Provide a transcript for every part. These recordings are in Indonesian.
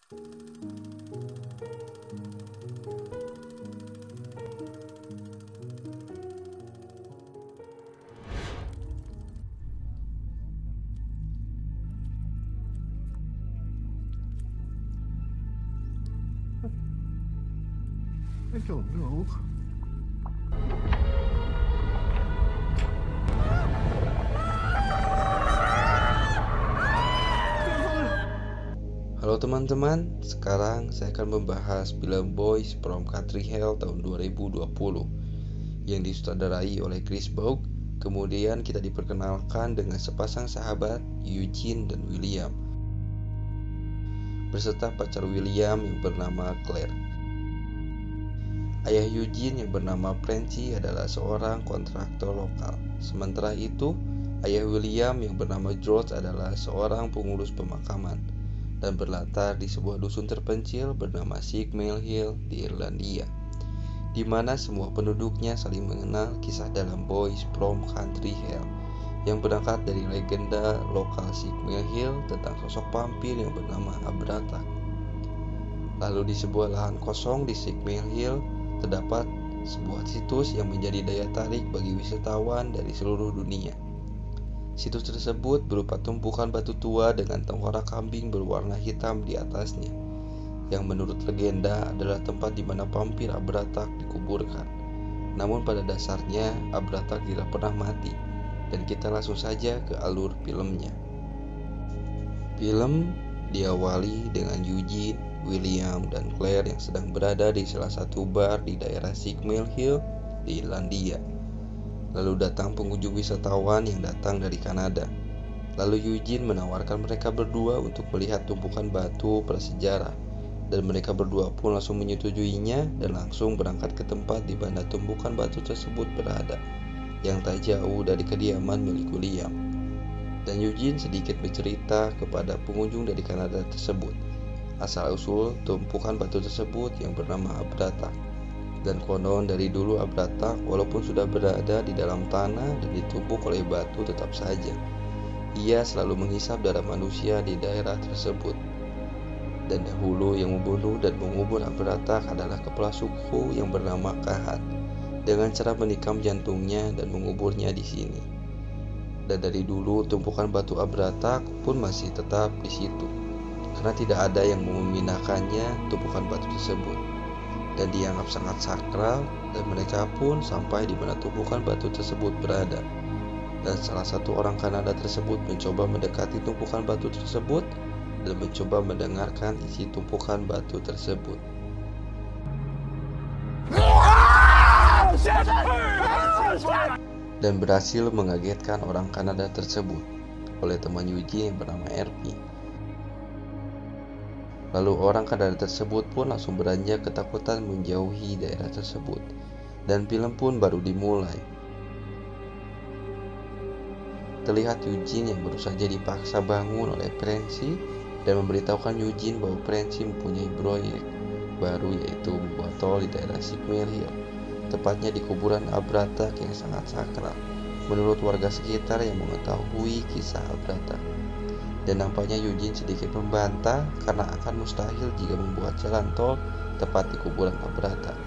I don't know. Halo teman-teman, sekarang saya akan membahas film Boys from Country Hell tahun 2020 yang disutradarai oleh Chris Bouck. Kemudian kita diperkenalkan dengan sepasang sahabat, Eugene dan William, beserta pacar William yang bernama Claire. Ayah Eugene yang bernama Francie adalah seorang kontraktor lokal. Sementara itu, ayah William yang bernama George adalah seorang pengurus pemakaman dan berlatar di sebuah dusun terpencil bernama Sigmill Hill di Irlandia, di mana semua penduduknya saling mengenal kisah dalam Boys from Country Hell yang berangkat dari legenda lokal Sigmill Hill tentang sosok vampir yang bernama Abratak. Lalu di sebuah lahan kosong di Sigmill Hill terdapat sebuah situs yang menjadi daya tarik bagi wisatawan dari seluruh dunia. Situs tersebut berupa tumpukan batu tua dengan tengkorak kambing berwarna hitam di atasnya, yang menurut legenda adalah tempat di mana vampir Abratak dikuburkan. Namun pada dasarnya Abratak tidak pernah mati, dan kita langsung saja ke alur filmnya. Film diawali dengan Eugene, William, dan Claire yang sedang berada di salah satu bar di daerah Sigmill Hill di Irlandia. Lalu datang pengunjung wisatawan yang datang dari Kanada. Lalu Eugene menawarkan mereka berdua untuk melihat tumpukan batu prasejarah, dan mereka berdua pun langsung menyetujuinya dan langsung berangkat ke tempat di mana tumpukan batu tersebut berada, yang tak jauh dari kediaman milik William. Dan Eugene sedikit bercerita kepada pengunjung dari Kanada tersebut asal-usul tumpukan batu tersebut yang bernama Abratak. Dan konon dari dulu Abratak walaupun sudah berada di dalam tanah dan ditumpuk oleh batu, tetap saja ia selalu menghisap darah manusia di daerah tersebut. Dan dahulu yang membunuh dan mengubur Abratak adalah kepala suku yang bernama Kahat, dengan cara menikam jantungnya dan menguburnya di sini. Dan dari dulu tumpukan batu Abratak pun masih tetap di situ, karena tidak ada yang memindahkannya tumpukan batu tersebut, dan dianggap sangat sakral. Dan mereka pun sampai di mana tumpukan batu tersebut berada. Dan salah satu orang Kanada tersebut mencoba mendekati tumpukan batu tersebut dan mencoba mendengarkan isi tumpukan batu tersebut. Dan berhasil mengagetkan orang Kanada tersebut oleh teman Eugene yang bernama RP. Lalu orang Kanada tersebut pun langsung beranjak ketakutan menjauhi daerah tersebut, dan film pun baru dimulai. Terlihat Eugene yang baru saja dipaksa bangun oleh Francie dan memberitahukan Eugene bahwa Francie mempunyai proyek baru, yaitu membuat tol di daerah Sigmill Hill, tepatnya di kuburan Abratak yang sangat sakral menurut warga sekitar yang mengetahui kisah Abratak. Dan nampaknya Eugene sedikit membantah karena akan mustahil jika membuat jalan tol tepat di kuburan Abratak.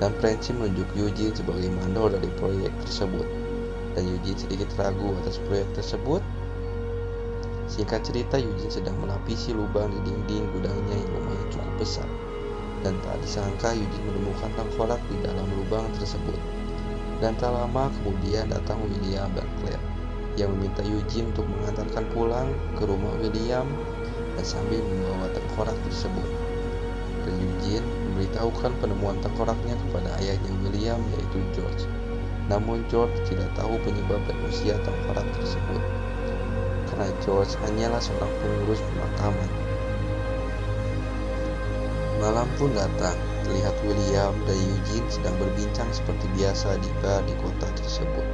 Dan Francie menunjuk Eugene sebagai mandor dari proyek tersebut, dan Eugene sedikit ragu atas proyek tersebut. Singkat cerita, Eugene sedang melapisi lubang di dinding gudangnya yang lumayan cukup besar, dan tak disangka Eugene menemukan tengkorak di dalam lubang tersebut. Dan tak lama kemudian datang William dan Claire yang meminta Eugene untuk mengantarkan pulang ke rumah William dan sambil membawa tengkorak tersebut. Dan Eugene memberitahukan penemuan tengkoraknya kepada ayahnya William, yaitu George. Namun George tidak tahu penyebab dan usia tengkorak tersebut, karena George hanyalah seorang pengurus pemakaman. Malam pun datang. Terlihat William dan Eugene sedang berbincang seperti biasa di bar di kota tersebut.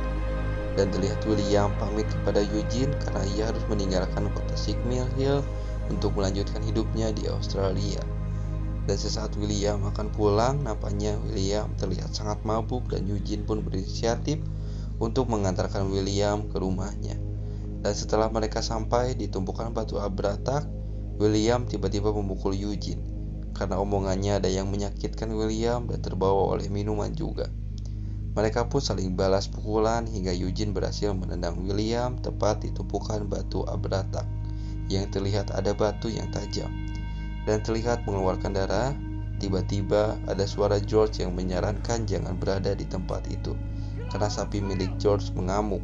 Dan terlihat William pamit kepada Eugene karena ia harus meninggalkan kota Sigmill Hill untuk melanjutkan hidupnya di Australia. Dan sesaat William akan pulang, nampaknya William terlihat sangat mabuk dan Eugene pun berinisiatif untuk mengantarkan William ke rumahnya. Dan setelah mereka sampai di tumpukan batu Abratak, William tiba-tiba memukul Eugene karena omongannya ada yang menyakitkan William dan terbawa oleh minuman juga. Mereka pun saling balas pukulan hingga Eugene berhasil menendang William tepat di tumpukan batu abratak yang terlihat ada batu yang tajam dan terlihat mengeluarkan darah. Tiba-tiba ada suara George yang menyarankan jangan berada di tempat itu karena sapi milik George mengamuk.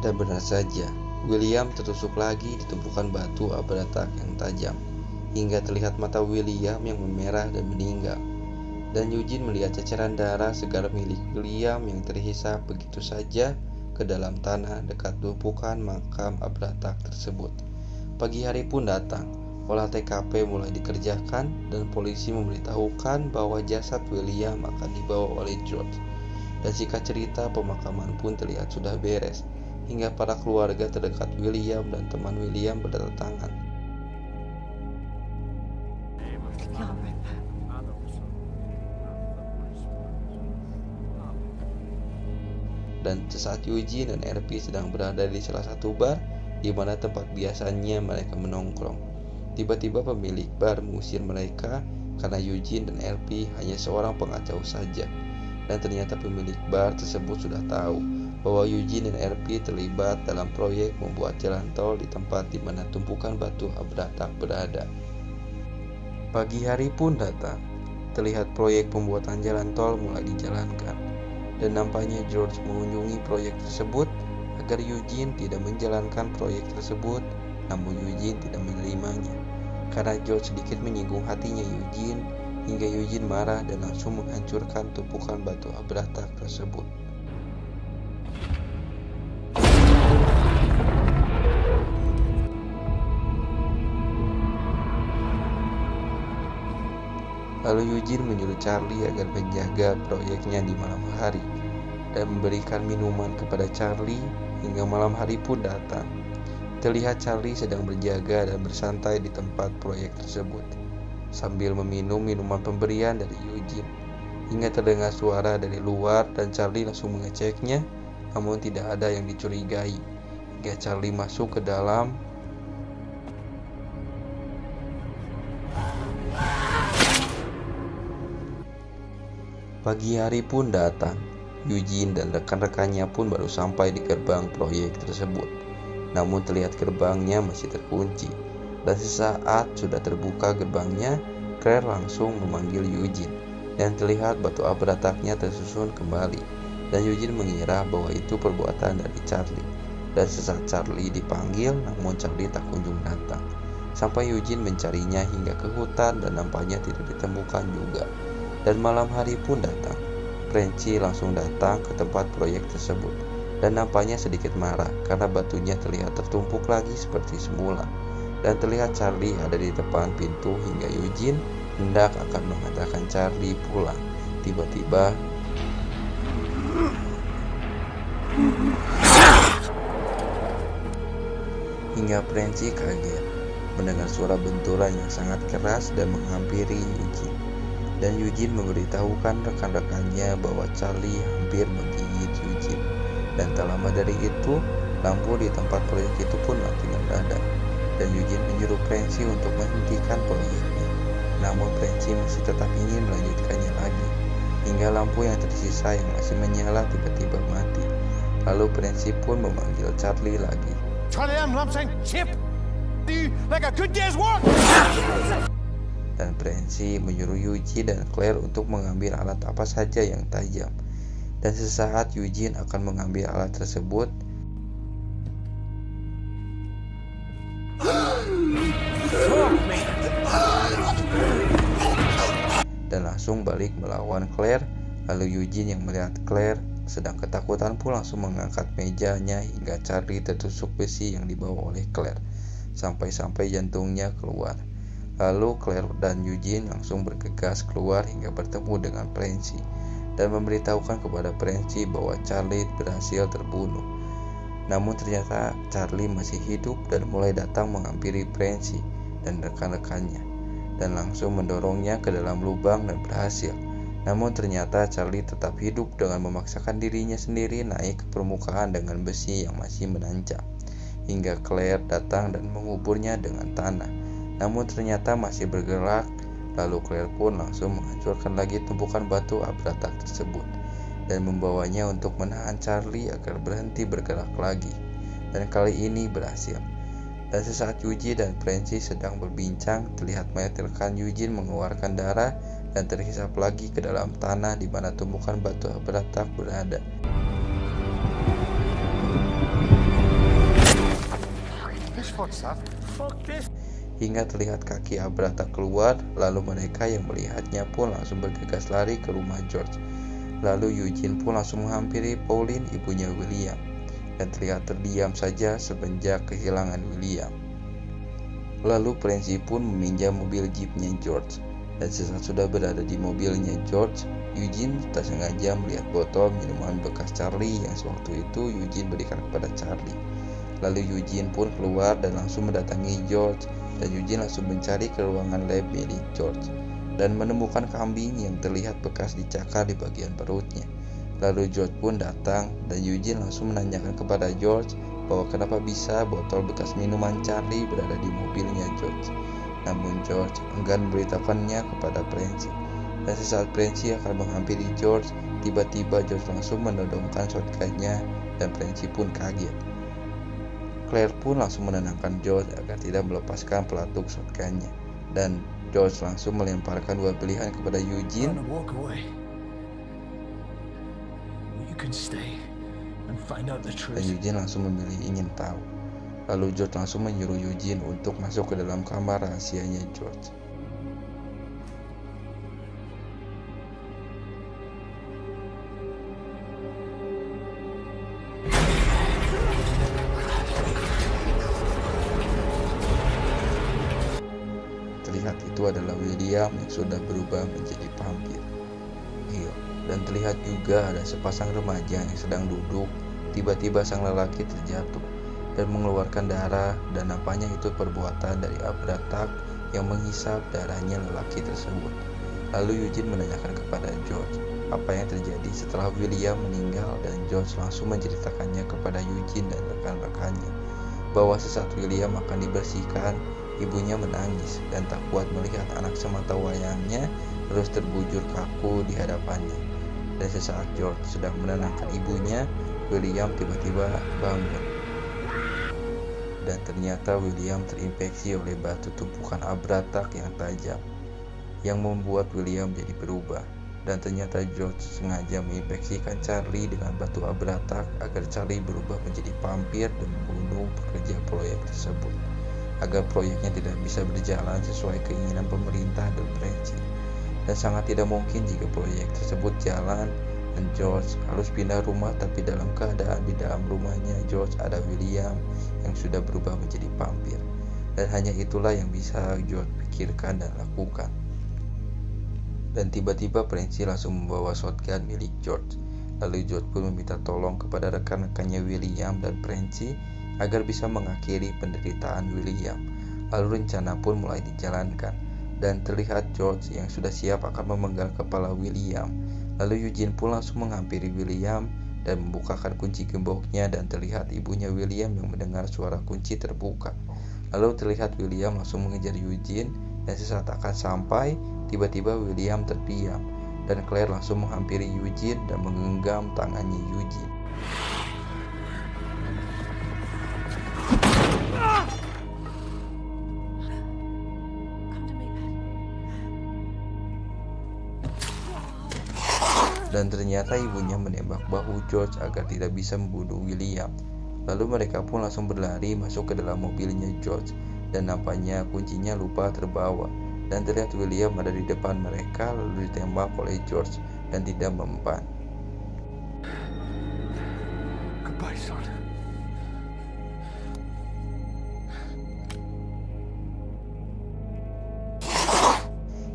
Dan benar saja, William tertusuk lagi di tumpukan batu abratak yang tajam hingga terlihat mata William yang memerah dan meninggal. Dan Eugene melihat ceceran darah segar milik William yang terhisap begitu saja ke dalam tanah dekat tumpukan makam abratak tersebut. Pagi hari pun datang, olah TKP mulai dikerjakan dan polisi memberitahukan bahwa jasad William akan dibawa oleh George. Dan singkat cerita, pemakaman pun terlihat sudah beres hingga para keluarga terdekat William dan teman William berdatangan. Dan sesaat Eugene dan RP sedang berada di salah satu bar di mana tempat biasanya mereka menongkrong. Tiba-tiba pemilik bar mengusir mereka karena Eugene dan RP hanya seorang pengacau saja. Dan ternyata pemilik bar tersebut sudah tahu bahwa Eugene dan RP terlibat dalam proyek membuat jalan tol di tempat di mana tumpukan batu abratak berada. Pagi hari pun datang, terlihat proyek pembuatan jalan tol mulai dijalankan, dan nampaknya George mengunjungi proyek tersebut agar Eugene tidak menjalankan proyek tersebut, namun Eugene tidak menerimanya karena George sedikit menyinggung hatinya Eugene hingga Eugene marah dan langsung menghancurkan tumpukan batu abratak tersebut. Lalu Eugene menyuruh Charlie agar menjaga proyeknya di malam hari dan memberikan minuman kepada Charlie hingga malam hari pun datang. Terlihat Charlie sedang berjaga dan bersantai di tempat proyek tersebut sambil meminum minuman pemberian dari Eugene hingga terdengar suara dari luar dan Charlie langsung mengeceknya, namun tidak ada yang dicurigai hingga Charlie masuk ke dalam. Pagi hari pun datang. Eugene dan rekan-rekannya pun baru sampai di gerbang proyek tersebut. Namun terlihat gerbangnya masih terkunci. Dan sesaat sudah terbuka gerbangnya, Claire langsung memanggil Eugene. Dan terlihat batu abrataknya tersusun kembali. Dan Eugene mengira bahwa itu perbuatan dari Charlie. Dan sesaat Charlie dipanggil, namun Charlie tak kunjung datang. Sampai Eugene mencarinya hingga ke hutan dan nampaknya tidak ditemukan juga. Dan malam hari pun datang. Frenchy langsung datang ke tempat proyek tersebut dan nampaknya sedikit marah karena batunya terlihat tertumpuk lagi seperti semula. Dan terlihat Charlie ada di depan pintu hingga Eugene hendak akan mengatakan Charlie pulang. Tiba-tiba hingga Frenchy kaget mendengar suara benturan yang sangat keras dan menghampiri Eugene. Dan Eugene memberitahukan rekan-rekannya bahwa Charlie hampir menggigit Eugene. Dan tak lama dari itu, lampu di tempat proyek itu pun mati mendadak. Dan Eugene menyuruh Frenchy untuk menghentikan proyeknya. Namun Frenchy masih tetap ingin melanjutkannya lagi, hingga lampu yang tersisa yang masih menyala tiba-tiba mati. Lalu Frenchy pun memanggil Charlie lagi. Charlie, I'm saying, Chip, do you like a good day's work? Dan Frenchy menyuruh Eugene dan Claire untuk mengambil alat apa saja yang tajam. Dan sesaat Eugene akan mengambil alat tersebut. Dan langsung balik melawan Claire. Lalu Eugene yang melihat Claire sedang ketakutan pun langsung mengangkat mejanya hingga Charlie tertusuk besi yang dibawa oleh Claire sampai-sampai jantungnya keluar. Lalu Claire dan Eugene langsung bergegas keluar hingga bertemu dengan Frenchy dan memberitahukan kepada Frenchy bahwa Charlie berhasil terbunuh. Namun ternyata Charlie masih hidup dan mulai datang menghampiri Frenchy dan rekan-rekannya, dan langsung mendorongnya ke dalam lubang dan berhasil. Namun ternyata Charlie tetap hidup dengan memaksakan dirinya sendiri naik ke permukaan dengan besi yang masih menancap, hingga Claire datang dan menguburnya dengan tanah. Namun ternyata masih bergerak. Lalu Claire pun langsung menghancurkan lagi tumpukan batu abratak tersebut dan membawanya untuk menahan Charlie agar berhenti bergerak lagi. Dan kali ini berhasil. Dan sesaat Eugene dan Francie sedang berbincang, terlihat mayat rekan Eugene mengeluarkan darah dan terhisap lagi ke dalam tanah di mana tumpukan batu abratak berada. Hingga terlihat kaki abratak keluar, lalu mereka yang melihatnya pun langsung bergegas lari ke rumah George. Lalu Eugene pun langsung menghampiri Pauline, ibunya William, dan terlihat terdiam saja semenjak kehilangan William. Lalu Francie pun meminjam mobil jeepnya George, dan sesaat sudah berada di mobilnya George, Eugene tak sengaja melihat botol minuman bekas Charlie yang sewaktu itu Eugene berikan kepada Charlie. Lalu Eugene pun keluar dan langsung mendatangi George, dan Eugene langsung mencari ke ruangan lab milik George dan menemukan kambing yang terlihat bekas dicakar di bagian perutnya. Lalu George pun datang dan Eugene langsung menanyakan kepada George bahwa kenapa bisa botol bekas minuman Charlie berada di mobilnya George. Namun George enggan memberitahukannya kepada Francie. Dan sesaat Francie akan menghampiri George, tiba-tiba George langsung menodongkan shotgunnya dan Francie pun kaget. Claire pun langsung menenangkan George agar tidak melepaskan pelatuk shotgunnya, dan George langsung melemparkan dua pilihan kepada Eugene. Dan Eugene langsung memilih ingin tahu. Lalu George langsung menyuruh Eugene untuk masuk ke dalam kamar rahasianya George. Terlihat itu adalah William yang sudah berubah menjadi vampir. Dan terlihat juga ada sepasang remaja yang sedang duduk. Tiba-tiba sang lelaki terjatuh dan mengeluarkan darah, dan nampaknya itu perbuatan dari abratak yang menghisap darahnya lelaki tersebut. Lalu Eugene menanyakan kepada George apa yang terjadi setelah William meninggal, dan George langsung menceritakannya kepada Eugene dan rekan-rekannya bahwa sesaat William akan dibersihkan, ibunya menangis dan tak kuat melihat anak semata wayangnya terus terbujur kaku di hadapannya. Dan sesaat George sedang menenangkan ibunya, William tiba-tiba bangun. Dan ternyata William terinfeksi oleh batu tumpukan abratak yang tajam, yang membuat William jadi berubah. Dan ternyata George sengaja menginfeksikan Charlie dengan batu abratak agar Charlie berubah menjadi vampir dan membunuh pekerja proyek tersebut, agar proyeknya tidak bisa berjalan sesuai keinginan pemerintah dan Francie. Dan sangat tidak mungkin jika proyek tersebut jalan dan George harus pindah rumah, tapi dalam keadaan di dalam rumahnya George ada William yang sudah berubah menjadi vampir. Dan hanya itulah yang bisa George pikirkan dan lakukan. Dan tiba-tiba Francie langsung membawa shotgun milik George. Lalu George pun meminta tolong kepada rekan-rekannya William dan Francie agar bisa mengakhiri penderitaan William. Lalu rencana pun mulai dijalankan, dan terlihat George yang sudah siap akan memenggal kepala William. Lalu Eugene pun langsung menghampiri William dan membukakan kunci gemboknya, dan terlihat ibunya William yang mendengar suara kunci terbuka. Lalu terlihat William langsung mengejar Eugene, dan sesaat akan sampai, tiba-tiba William terdiam, dan Claire langsung menghampiri Eugene dan menggenggam tangannya Eugene. Dan ternyata ibunya menembak bahu George agar tidak bisa membunuh William. Lalu mereka pun langsung berlari masuk ke dalam mobilnya George, dan nampaknya kuncinya lupa terbawa. Dan terlihat William ada di depan mereka, lalu ditembak oleh George dan tidak mempan. Goodbye, son.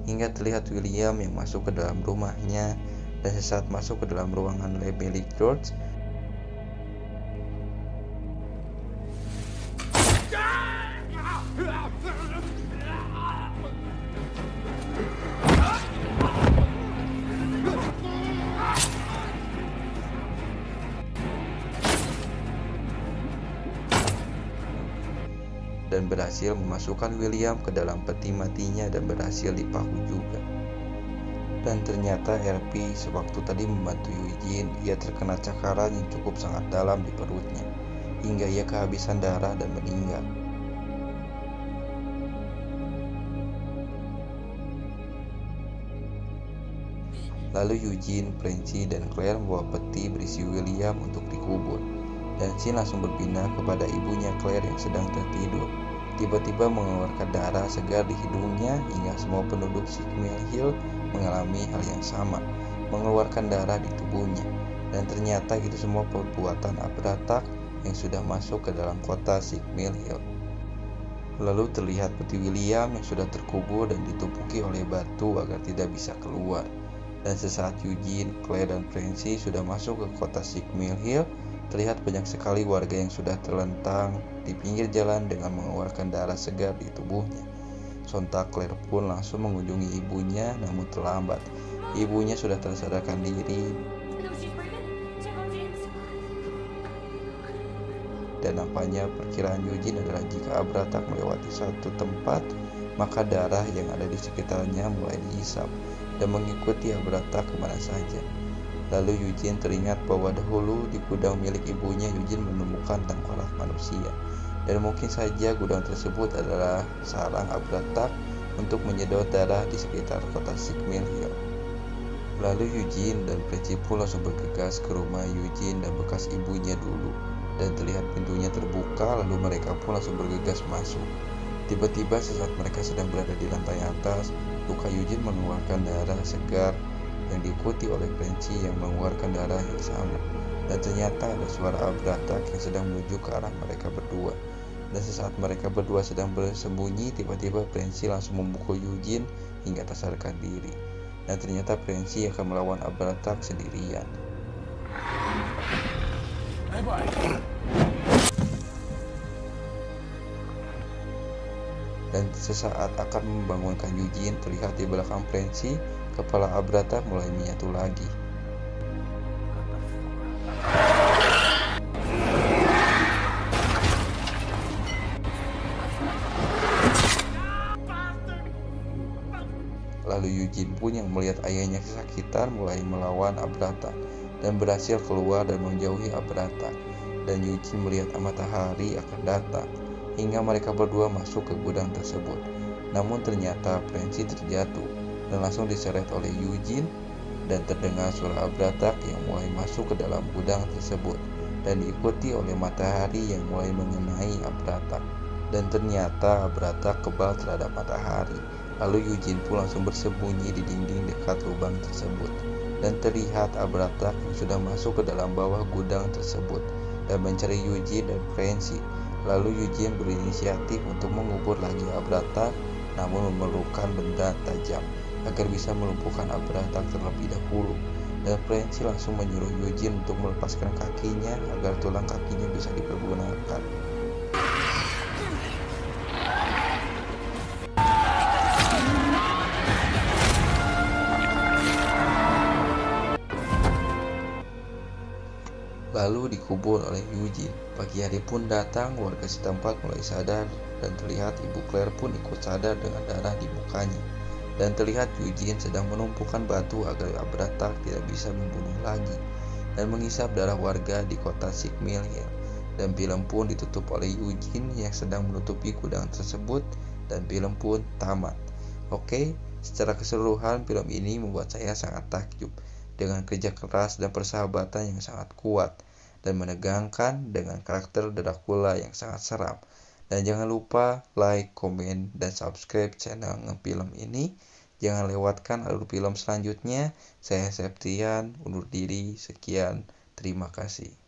Hingga terlihat William yang masuk ke dalam rumahnya, dan sesaat masuk ke dalam ruangan lab milik George, berhasil memasukkan William ke dalam peti matinya dan berhasil dipaku juga. Dan ternyata RP sewaktu tadi membantu Eugene, ia terkena cakaran yang cukup sangat dalam di perutnya, hingga ia kehabisan darah dan meninggal. Lalu Eugene, Prancy, dan Claire membawa peti berisi William untuk dikubur. Dan scene langsung berpindah kepada ibunya Claire yang sedang tertidur. Tiba-tiba mengeluarkan darah segar di hidungnya hingga semua penduduk Sickmill Hill mengalami hal yang sama, mengeluarkan darah di tubuhnya. Dan ternyata itu semua perbuatan Abratak yang sudah masuk ke dalam kota Sickmill Hill. Lalu terlihat peti William yang sudah terkubur dan ditumpuki oleh batu agar tidak bisa keluar. Dan sesaat Eugene, Claire, dan Prancy sudah masuk ke kota Sickmill Hill, terlihat banyak sekali warga yang sudah terlentang di pinggir jalan dengan mengeluarkan darah segar di tubuhnya. Sontak Claire pun langsung mengunjungi ibunya, namun terlambat. Ibunya sudah tersadarkan diri. Dan nampaknya perkiraan Eugene adalah jika Abratak melewati satu tempat, maka darah yang ada di sekitarnya mulai dihisap dan mengikuti Abratak kemana saja. Lalu Eugene teringat bahwa dahulu di gudang milik ibunya Eugene menemukan tengkorak manusia, dan mungkin saja gudang tersebut adalah sarang Abratak untuk menyedot darah di sekitar kota Sickmill Hill. Lalu Eugene dan Prancy pun langsung bergegas ke rumah Eugene dan bekas ibunya dulu, dan terlihat pintunya terbuka. Lalu mereka pun langsung bergegas masuk. Tiba-tiba sesaat mereka sedang berada di lantai atas, luka Eugene mengeluarkan darah segar yang diikuti oleh Prancy yang mengeluarkan darah yang sama. Dan ternyata ada suara Abratak yang sedang menuju ke arah mereka berdua. Dan sesaat mereka berdua sedang bersembunyi, tiba-tiba Prancy langsung memukul Eugene hingga tersadarkan diri. Dan ternyata Prancy akan melawan Abratak sendirian. Dan sesaat akan membangunkan Eugene, terlihat di belakang Prancy, kepala Abratak mulai menyatu lagi. Lalu Eugene pun yang melihat ayahnya kesakitan mulai melawan Abratak dan berhasil keluar dan menjauhi Abratak. Dan Eugene melihat matahari akan datang hingga mereka berdua masuk ke gudang tersebut. Namun ternyata Prancy terjatuh dan langsung diseret oleh Eugene, dan terdengar suara Abratak yang mulai masuk ke dalam gudang tersebut dan diikuti oleh matahari yang mulai mengenai Abratak. Dan ternyata Abratak kebal terhadap matahari. Lalu Eugene pun langsung bersembunyi di dinding dekat lubang tersebut, dan terlihat Abratak yang sudah masuk ke dalam bawah gudang tersebut dan mencari Eugene dan Prancy. Lalu Eugene berinisiatif untuk mengubur lagi Abratak, namun memerlukan benda tajam agar bisa melumpuhkan Abratak terlebih dahulu. Dan Prancy langsung menyuruh Eugene untuk melepaskan kakinya agar tulang kakinya bisa dipergunakan. Lalu dikubur oleh Eugene. Pagi hari pun datang, warga setempat mulai sadar, dan terlihat ibu Claire pun ikut sadar dengan darah di mukanya. Dan terlihat Eugene sedang menumpukan batu agar Abratak tidak bisa membunuh lagi, dan menghisap darah warga di kota Sickmill Hill. Dan film pun ditutup oleh Eugene yang sedang menutupi gudang tersebut, dan film pun tamat. Oke, secara keseluruhan film ini membuat saya sangat takjub dengan kerja keras dan persahabatan yang sangat kuat dan menegangkan dengan karakter Dracula yang sangat seram. Dan jangan lupa like, komen, dan subscribe channel Ngefilm ini. Jangan lewatkan alur film selanjutnya. Saya Septian, undur diri. Sekian, terima kasih.